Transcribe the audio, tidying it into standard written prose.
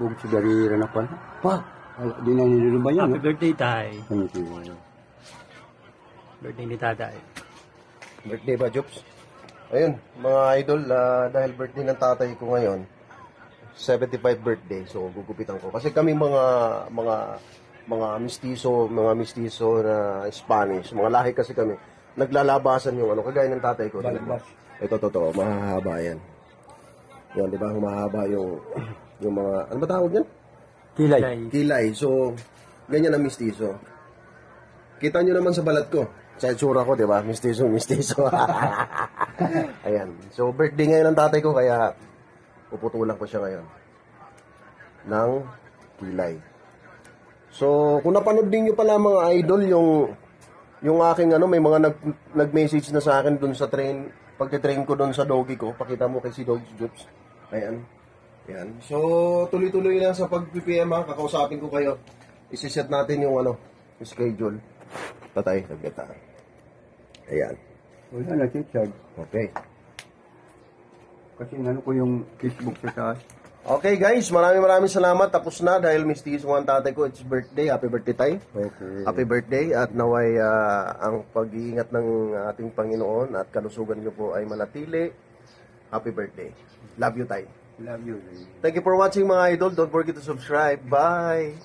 Facebook si dari ranapan. Pa, di na niluluban yan. Happy birthday, Tay. Thank you. Birthday ni Tatay. Birthday ba, Jobs? Ayun, mga idol, dahil birthday ng tatay ko ngayon, 75 birthday, so gugupitan ko. Kasi kami mga mestizo na Spanish, mga lahi kasi kami, naglalabasan yung ano, kagaya ng tatay ko. Balbas. Ito, totoo, mahahaba yan. Yan, di ba, mahahaba yung mga, ano ba tawag yan? Kilay. Kilay. So, ganyan ang mistizo. Kita nyo naman sa balat ko. Sa itsura ko, di ba? Mistizo. Ayan. So, birthday ngayon ng tatay ko, kaya puputulan ko siya ngayon ng kilay. So, kung napanood din nyo pala mga idol, yung aking ano, may mga nag-message na sa akin dun sa train, pagtitrain ko dun sa doggy ko. Pakita mo kay si Doggy Jobs. Ayan. Ayan. So, tuloy-tuloy lang sa pag-PPM ha. Kakausapin ko kayo. Isiset natin yung ano, yung schedule. Tatay, saglit ha. Ayan. Wala na, Richard. Okay. Kasi ano ko yung Facebook sa taas. Okay guys, maraming salamat. Tapos na dahil mistiso ang tatay ko. It's birthday. Happy birthday tayo. Okay. Happy birthday. At naway ang pag-iingat ng ating Panginoon at kalusugan niyo po ay manatili. Happy birthday. Love you tayo. Love you. Thank you for watching mga idol. Don't forget to subscribe. Bye!